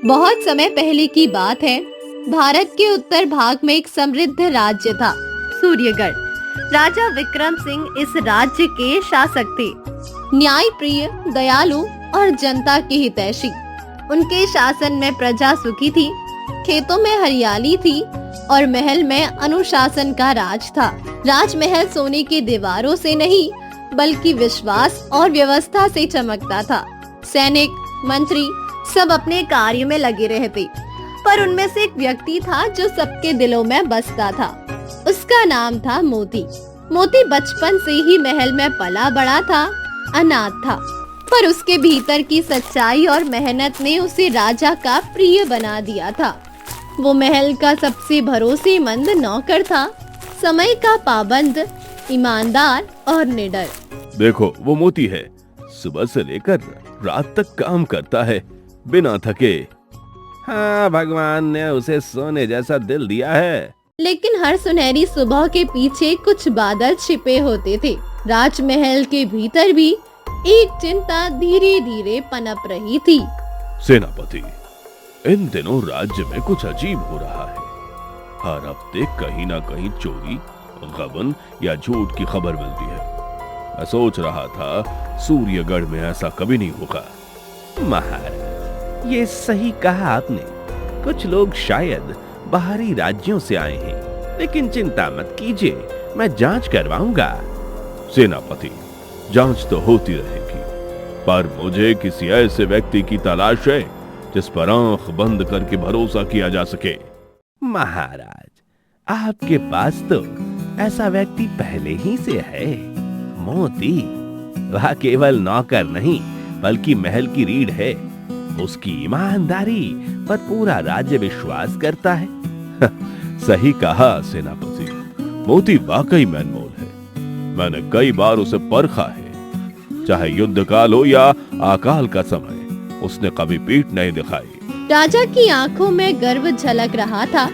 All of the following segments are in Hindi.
बहुत समय पहले की बात है। भारत के उत्तर भाग में एक समृद्ध राज्य था, सूर्यगढ़। राजा विक्रम सिंह इस राज्य के शासक थे, न्याय प्रिय, दयालु और जनता के हितैषी। उनके शासन में प्रजा सुखी थी, खेतों में हरियाली थी और महल में अनुशासन का राज था। राजमहल सोने की दीवारों से नहीं, बल्कि विश्वास और व्यवस्था से चमकता था। सैनिक, मंत्री सब अपने कार्य में लगे रहते, पर उनमें से एक व्यक्ति था जो सबके दिलों में बसता था। उसका नाम था मोती। मोती बचपन से ही महल में पला बड़ा था, अनाथ था, पर उसके भीतर की सच्चाई और मेहनत ने उसे राजा का प्रिय बना दिया था। वो महल का सबसे भरोसेमंद नौकर था, समय का पाबंद, ईमानदार और निडर। देखो, वो मोती है, सुबह से लेकर रात तक काम करता है बिना थके। हाँ, भगवान ने उसे सोने जैसा दिल दिया है। लेकिन हर सुनहरी सुबह के पीछे कुछ बादल छिपे होते थे। राजमहल के भीतर भी एक चिंता धीरे धीरे पनप रही थी। सेनापति, इन दिनों राज्य में कुछ अजीब हो रहा है। हर हफ्ते कहीं ना कहीं चोरी, गबन या झूठ की खबर मिलती है। मैं सोच रहा था सूर्यगढ़ में ऐसा कभी नहीं होगा। महाराज, ये सही कहा आपने। कुछ लोग शायद बाहरी राज्यों से आए हैं, लेकिन चिंता मत कीजिए, मैं जांच करवाऊंगा। सेनापति, जांच तो होती रहेगी, पर मुझे किसी ऐसे व्यक्ति की तलाश है जिस पर आंख बंद करके भरोसा किया जा सके। महाराज, आपके पास तो ऐसा व्यक्ति पहले ही से है। मोती वह केवल नौकर नहीं, बल्कि महल की रीढ़ है। उसकी ईमानदारी पर पूरा राज्य विश्वास करता है। सही कहा सेनापति, मोती वाकई में अनमोल है। मैंने कई बार उसे परखा है, चाहे युद्ध काल हो या अकाल का समय, उसने कभी पीठ नहीं दिखाई। राजा की आंखों में गर्व झलक रहा था।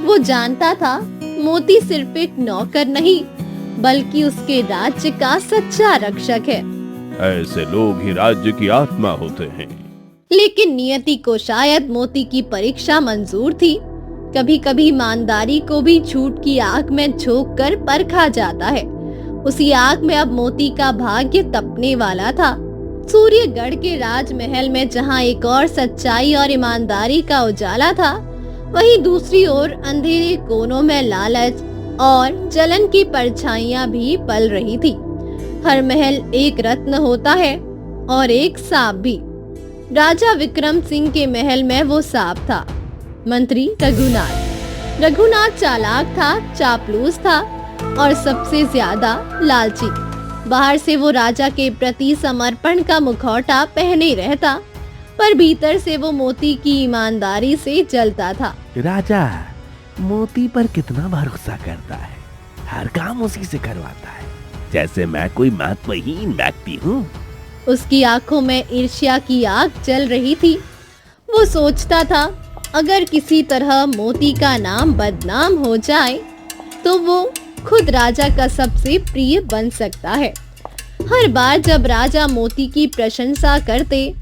वो जानता था मोती सिर्फ एक नौकर नहीं, बल्कि उसके राज्य का सच्चा रक्षक है। ऐसे लोग ही राज्य की आत्मा होते हैं। लेकिन नियति को शायद मोती की परीक्षा मंजूर थी। कभी कभी ईमानदारी को भी झूठ की आग में झोंक कर परखा जाता है। उसी आग में अब मोती का भाग्य तपने वाला था। सूर्यगढ़ के राजमहल में जहां एक और सच्चाई और ईमानदारी का उजाला था, वहीं दूसरी ओर अंधेरे कोनों में लालच और जलन की परछाइयां भी पल रही थी। हर महल एक रत्न होता है और एक सांप भी। राजा विक्रम सिंह के महल में वो सांप था, मंत्री रघुनाथ। रघुनाथ चालाक था, चापलूस था और सबसे ज्यादा लालची। बाहर से वो राजा के प्रति समर्पण का मुखौटा पहने रहता, पर भीतर से वो मोती की ईमानदारी से जलता था। राजा मोती पर कितना भरोसा करता है, हर काम उसी से करवाता है, जैसे मैं कोई महत्वहीन व्यक्ति हूँ। उसकी आंखों में ईर्ष्या की आग जल रही थी। वो सोचता था, अगर किसी तरह मोती का नाम बदनाम हो जाए, तो वो खुद राजा का सबसे प्रिय बन सकता है। हर बार जब राजा मोती की प्रशंसा करते,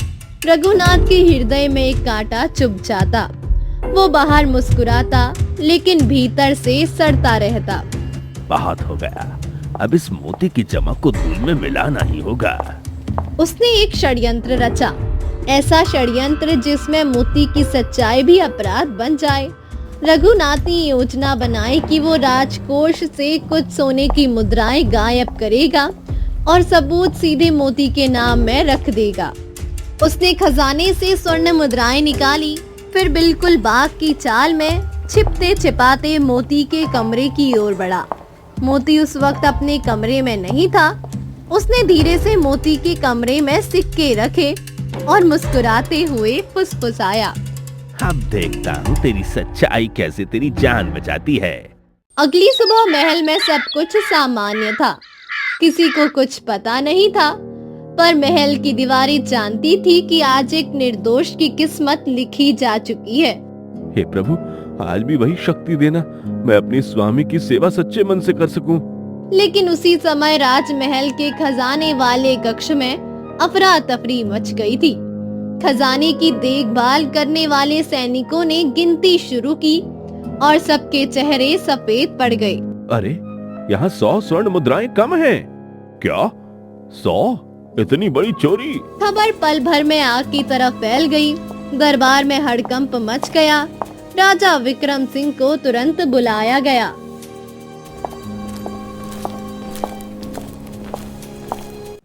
रघुनाथ के हृदय में एक कांटा चुभ जाता। वो बाहर मुस्कुराता, लेकिन भीतर से सड़ता रहता। बहुत हो गया, अब इस मोती की चमक को धूल में मिलाना ही होगा। उसने एक षड्यंत्र रचा, ऐसा षड्यंत्र जिसमें मोती की सच्चाई भी अपराध बन जाए। रघुनाथ ने योजना बनाई कि वो राजकोष से कुछ सोने की मुद्राएं गायब करेगा और सबूत सीधे मोती के नाम में रख देगा। उसने खजाने से स्वर्ण मुद्राएं निकाली, फिर बिल्कुल बाघ की चाल में छिपते छिपाते मोती के कमरे की ओर बढ़ा। मोती उस वक्त अपने कमरे में नहीं था। उसने धीरे से मोती के कमरे में सिक्के रखे और मुस्कुराते हुए फुसफुसाया, अब देखता हूँ तेरी सच्चाई कैसे तेरी जान बचाती है। अगली सुबह महल में सब कुछ सामान्य था। किसी को कुछ पता नहीं था, पर महल की दीवारें जानती थी कि आज एक निर्दोष की किस्मत लिखी जा चुकी है। हे प्रभु, आज भी वही शक्ति देना, मैं अपने स्वामी की सेवा सच्चे मन से कर सकूं। लेकिन उसी समय राजमहल के खजाने वाले कक्ष में अफरा तफरी मच गई थी। खजाने की देखभाल करने वाले सैनिकों ने गिनती शुरू की और सबके चेहरे सफेद पड़ गए। अरे, यहाँ 100 स्वर्ण मुद्राएं कम हैं। क्या 100? इतनी बड़ी चोरी? खबर पल भर में आग की तरह फैल गई। दरबार में हड़कंप मच गया। राजा विक्रम सिंह को तुरंत बुलाया गया।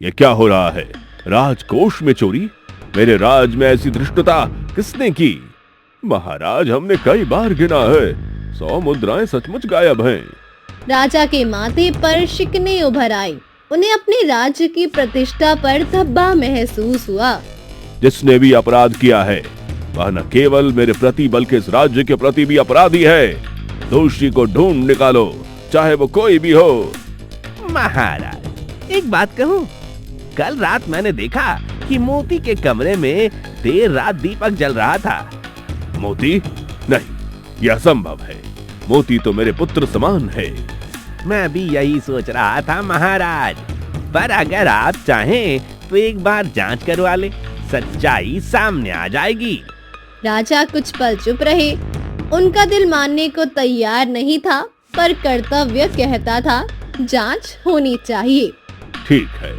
ये क्या हो रहा है? राजकोष में चोरी? मेरे राज में ऐसी धृष्टता किसने की? महाराज, हमने कई बार गिना है, 100 मुद्राएं सचमुच गायब हैं। राजा के माथे पर शिकने उभर आई। उन्हें अपने राज्य की प्रतिष्ठा पर धब्बा महसूस हुआ। जिसने भी अपराध किया है वह न केवल मेरे प्रति बल्कि इस राज्य के प्रति भी अपराधी है। दोषी को ढूंढ निकालो, चाहे वो कोई भी हो। महाराज, एक बात कहूं? कल रात मैंने देखा कि मोती के कमरे में देर रात दीपक जल रहा था। मोती? नहीं, यह असंभव है। मोती तो मेरे पुत्र समान है। मैं भी यही सोच रहा था महाराज, पर अगर आप चाहें तो एक बार जांच करवा ले, सच्चाई सामने आ जाएगी। राजा कुछ पल चुप रहे। उनका दिल मानने को तैयार नहीं था, पर कर्तव्य कहता था जांच होनी चाहिए। ठीक है,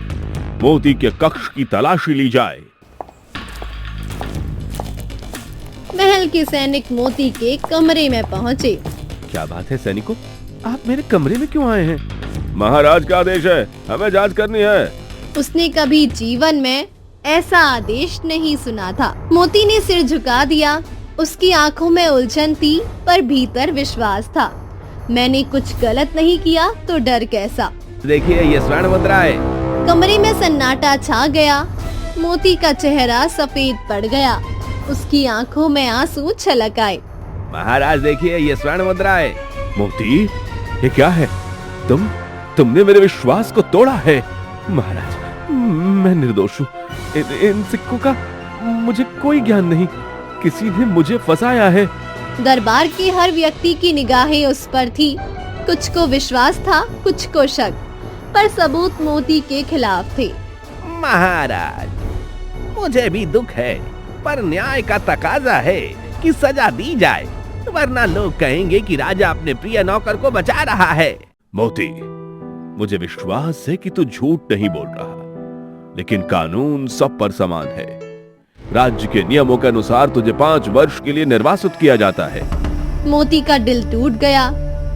मोती के कक्ष की तलाशी ली जाए। महल के सैनिक मोती के कमरे में पहुँचे। क्या बात है सैनिकों, आप मेरे कमरे में क्यों आए हैं? महाराज का आदेश है, हमें जांच करनी है। उसने कभी जीवन में ऐसा आदेश नहीं सुना था। मोती ने सिर झुका दिया। उसकी आंखों में उलझन थी, पर भीतर विश्वास था। मैंने कुछ गलत नहीं किया तो डर कैसा? देखिए, ये स्वर्ण मुद्रा है। कमरे में सन्नाटा छा गया। मोती का चेहरा सफेद पड़ गया। उसकी आंखों में आंसू छलक आए। महाराज देखिए, ये स्वर्ण मुद्रा है। मोती, ये क्या है? तुमने मेरे विश्वास को तोड़ा है। महाराज, मैं निर्दोष हूँ। इन सिक्कों का मुझे कोई ज्ञान नहीं। किसी ने मुझे फंसाया है। दरबार के हर व्यक्ति की निगाहें उस पर थी। कुछ को विश्वास था, कुछ को शक, पर सबूत मोती के खिलाफ थे। महाराज, मुझे भी दुख है, पर न्याय का तकाजा है कि सजा दी जाए, वरना लोग कहेंगे कि राजा अपने प्रिय नौकर को बचा रहा है। मोती, मुझे विश्वास है कि तू झूठ नहीं बोल रहा, लेकिन कानून सब पर समान है। राज्य के नियमों के अनुसार तुझे 5 वर्ष के लिए निर्वासित किया जाता है। मोती का दिल टूट गया।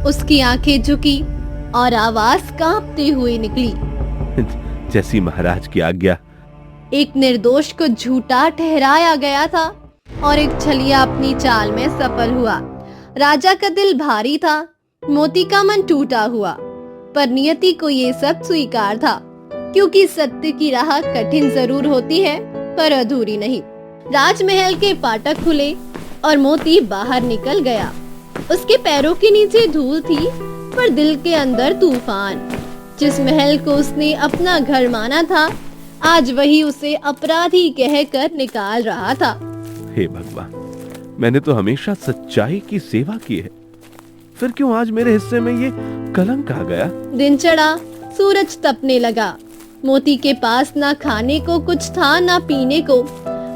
उसकी आंखें झुकी और आवाज कांपती हुई निकली। जैसी महाराज की आज्ञा। एक निर्दोष को झूठा ठहराया गया था और एक छलिया अपनी चाल में सफल हुआ। राजा का दिल भारी था। मोती का मन टूटा हुआ, पर नियति को ये सब स्वीकार था, क्योंकि सत्य की राह कठिन जरूर होती है, पर अधूरी नहीं। राजमहल के फाटक खुले और मोती बाहर निकल गया। उसके पैरों के नीचे धूल थी, पर दिल के अंदर तूफान। जिस महल को उसने अपना घर माना था, आज वही उसे अपराधी कहकर निकाल रहा था। हे भगवान, मैंने तो हमेशा सच्चाई की सेवा की है, फिर क्यों आज मेरे हिस्से में ये कलंक आ गया? दिन चढ़ा, सूरज तपने लगा। मोती के पास ना खाने को कुछ था, ना पीने को।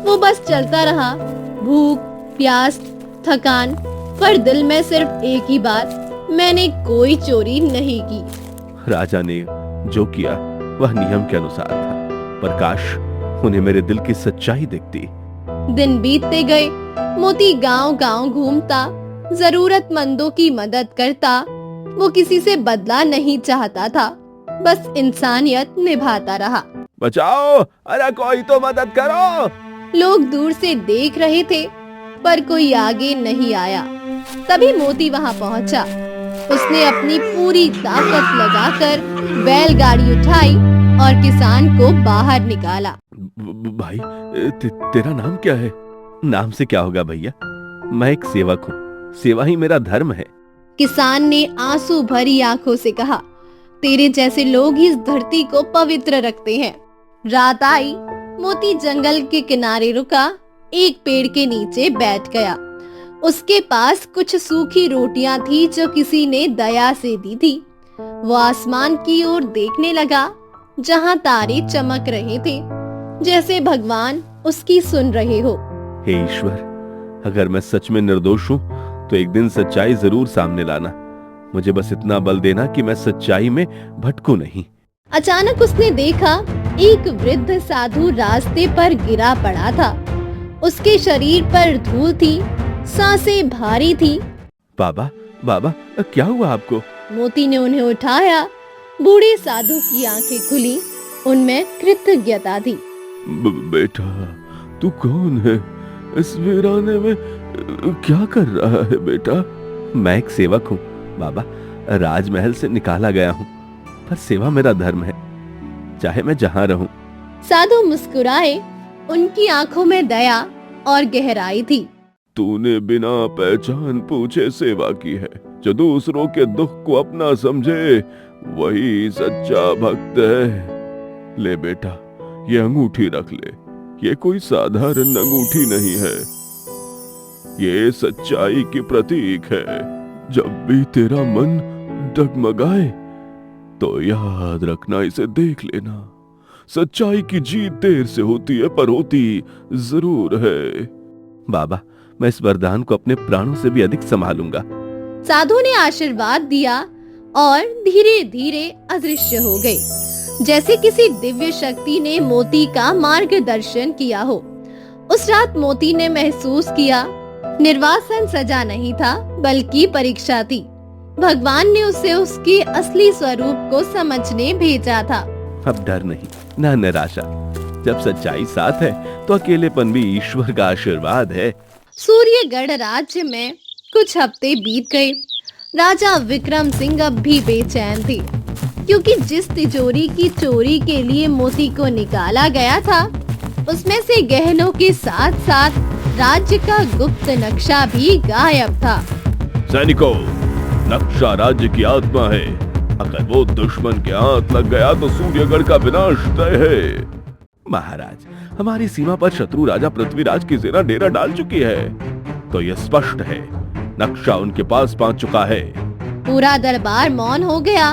वो बस चलता रहा। भूख, प्यास, थकान, पर दिल में सिर्फ एक ही बात, मैंने कोई चोरी नहीं की। राजा ने जो किया वह नियम के अनुसार था, पर काश उन्हें मेरे दिल की सच्चाई दिखती। दिन बीतते गए। मोती गांव-गांव घूमता, जरूरतमंदों की मदद करता। वो किसी से बदला नहीं चाहता था, बस इंसानियत निभाता रहा। बचाओ, अरे कोई तो मदद करो। लोग दूर से देख रहे थे, पर कोई आगे नहीं आया। तभी मोती वहां पहुंचा। उसने अपनी पूरी ताकत लगाकर बैलगाड़ी उठाई और किसान को बाहर निकाला। भाई, तेरा नाम क्या है? नाम से क्या होगा भैया, मैं एक सेवक हूँ। सेवा ही मेरा धर्म है। किसान ने आंसू भरी आंखों से कहा, तेरे जैसे लोग ही इस धरती को पवित्र रखते हैं। रात आई। मोती जंगल के किनारे रुका, एक पेड़ के नीचे बैठ गया। उसके पास कुछ सूखी रोटियां थी जो किसी ने दया से दी थी। वो आसमान की ओर देखने लगा, जहां तारे चमक रहे थे, जैसे भगवान उसकी सुन रहे हो। हे ईश्वर, अगर मैं सच में निर्दोष हूं तो एक दिन सच्चाई जरूर सामने लाना। मुझे बस इतना बल देना कि मैं सच्चाई में भटकूं नहीं। अचानक उसने देखा एक वृद्ध साधु रास्ते पर गिरा पड़ा था। उसके शरीर पर धूल थी, सांसें भारी थी। बाबा, बाबा, क्या हुआ आपको? मोती ने उन्हें उठाया। बूढ़े साधु की आंखें खुली, उनमें कृतज्ञता थी। बेटा, तू कौन है? इस वीराने में क्या कर रहा है बेटा? मैं एक सेवक हूँ बाबा, राजमहल से निकाला गया हूँ, पर सेवा मेरा धर्म है, चाहे मैं जहाँ रहूं। साधु मुस्कुराए, उनकी आंखों में दया और गहराई थी। तूने बिना पहचान पूछे सेवा की है। जो दूसरों के दुख को अपना समझे वही सच्चा भक्त है। ले बेटा, ये अंगूठी रख ले। ये कोई साधारण अंगूठी नहीं है, ये सच्चाई की प्रतीक है। जब भी तेरा मन डगमगाए तो याद रखना, इसे देख लेना। सच्चाई की जीत देर से होती है, पर होती जरूर है। बाबा, मैं इस वरदान को अपने प्राणों से भी अधिक संभालूंगा। साधु ने आशीर्वाद दिया और धीरे धीरे अदृश्य हो गए, जैसे किसी दिव्य शक्ति ने मोती का मार्गदर्शन किया हो। उस रात मोती ने महसूस किया, निर्वासन सजा नहीं था बल्कि परीक्षा थी। भगवान ने उसे उसके असली स्वरूप को समझने भेजा था। अब डर नहीं, ना निराशा। जब सच्चाई साथ है तो अकेलेपन भी ईश्वर का आशीर्वाद है। सूर्यगढ़ राज्य में कुछ हफ्ते बीत गए। राजा विक्रम सिंह अब भी बेचैन थे, क्योंकि जिस तिजोरी की चोरी के लिए मोती को निकाला गया था, उसमें से गहनों के साथ साथ राज्य का गुप्त नक्शा भी गायब था। सैनिकों, नक्शा राज्य की आत्मा है। अगर वो दुश्मन के हाथ लग गया तो सूर्यगढ़ का विनाश तय है। महाराज, हमारी सीमा पर शत्रु राजा पृथ्वीराज की सेना डेरा डाल चुकी है। तो यह स्पष्ट है, नक्शा उनके पास पहुंच चुका है। पूरा दरबार मौन हो गया।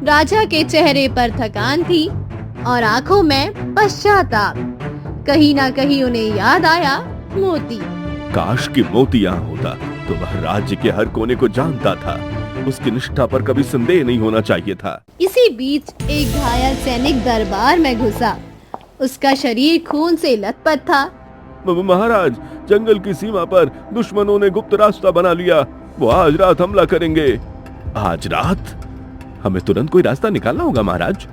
राजा के चेहरे पर थकान थी और आंखों में पश्चाताप। कहीं ना कहीं उन्हें याद आया मोती। काश कि मोती यहाँ होता तो वह राज्य के हर कोने को जानता था। उसकी निष्ठा पर कभी संदेह नहीं होना चाहिए था। इसी बीच एक घायल सैनिक दरबार में घुसा। उसका शरीर खून से लथपथ था। महाराज, जंगल की सीमा पर दुश्मनों ने गुप्त रास्ता बना लिया। वो आज रात हमला करेंगे। आज रात? हमें तुरंत कोई रास्ता निकालना होगा महाराज।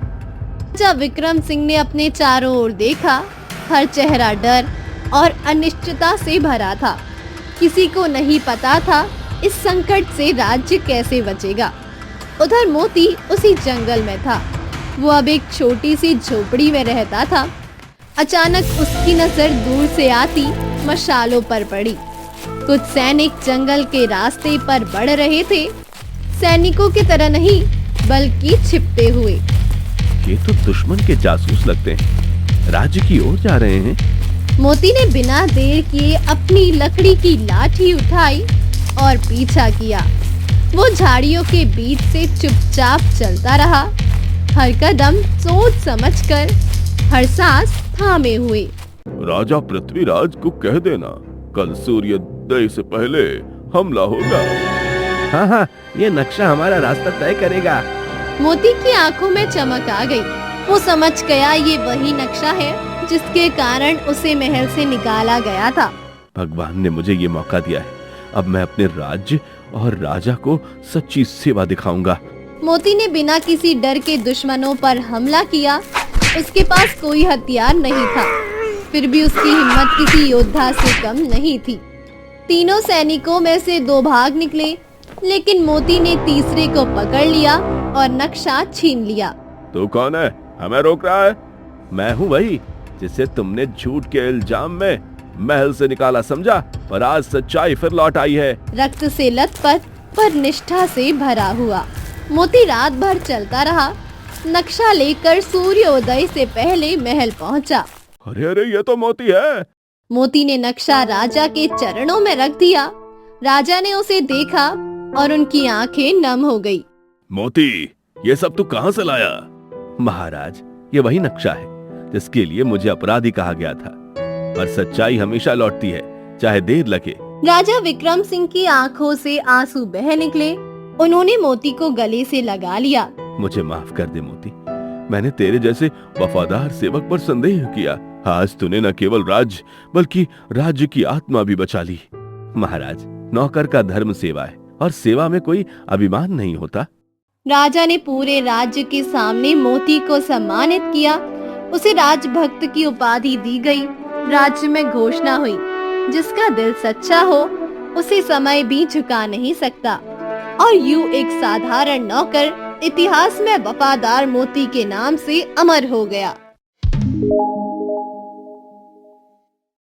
जब विक्रम सिंह ने अपने चारों ओर देखा, हर चेहरा डर और अनिश्चितता से भरा था। किसी को नहीं पता था इस संकट से राज्य कैसे बचेगा। उधर मोती उसी जंगल में था। वो अब एक छोटी सी झोपड़ी में रहता था। अचानक उसकी नजर दूर से आती मशालों पर पड़ी। कुछ सैनिक जंगल के रास्ते पर बढ़ रहे थे, सैनिकों की तरह नहीं बल्कि छिपते हुए। ये तो दुश्मन के जासूस लगते हैं, राज्य की ओर जा रहे हैं। मोती ने बिना देर किए अपनी लकड़ी की लाठी उठाई और पीछा किया। वो झाड़ियों के बीच से चुपचाप चलता रहा, हर कदम सोच समझकर, हर सांस थामे हुए। राजा पृथ्वीराज को कह देना, कल सूर्योदय से पहले हमला होगा। हाँ हाँ, ये नक्शा हमारा रास्ता तय करेगा। मोती की आंखों में चमक आ गई। वो समझ गया ये वही नक्शा है जिसके कारण उसे महल से निकाला गया था। भगवान ने मुझे ये मौका दिया है। अब मैं अपने राज्य और राजा को सच्ची सेवा दिखाऊंगा। मोती ने बिना किसी डर के दुश्मनों पर हमला किया। उसके पास कोई हथियार नहीं था, फिर भी उसकी हिम्मत किसी योद्धा से कम नहीं थी। तीनों सैनिकों में से दो भाग निकले, लेकिन मोती ने तीसरे को पकड़ लिया और नक्शा छीन लिया। तू कौन है? हमें रोक रहा है? मैं हूँ वही जिसे तुमने झूठ के इल्जाम में महल से निकाला समझा, पर आज सच्चाई फिर लौट आई है। रक्त से लथपथ पर निष्ठा से भरा हुआ मोती रात भर चलता रहा। नक्शा लेकर सूर्योदय से पहले महल पहुंचा। अरे अरे, ये तो मोती है। मोती ने नक्शा राजा के चरणों में रख दिया। राजा ने उसे देखा और उनकी आंखें नम हो गई। मोती, ये सब तू कहां से लाया? महाराज, ये वही नक्शा है जिसके लिए मुझे अपराधी कहा गया था। और सच्चाई हमेशा लौटती है, चाहे देर लगे। राजा विक्रम सिंह की आंखों से आंसू बह निकले। उन्होंने मोती को गले से लगा लिया। मुझे माफ कर दे मोती, मैंने तेरे जैसे वफादार सेवक पर संदेह किया। आज तूने न केवल राज्य बल्कि राज्य की आत्मा भी बचा ली। महाराज, नौकर का धर्म सेवा है और सेवा में कोई अभिमान नहीं होता। राजा ने पूरे राज्य के सामने मोती को सम्मानित किया। उसे राजभक्त की उपाधि दी गई। राज्य में घोषणा हुई, जिसका दिल सच्चा हो उसे समय भी झुका नहीं सकता। और यूं एक साधारण नौकर इतिहास में वफादार मोती के नाम से अमर हो गया।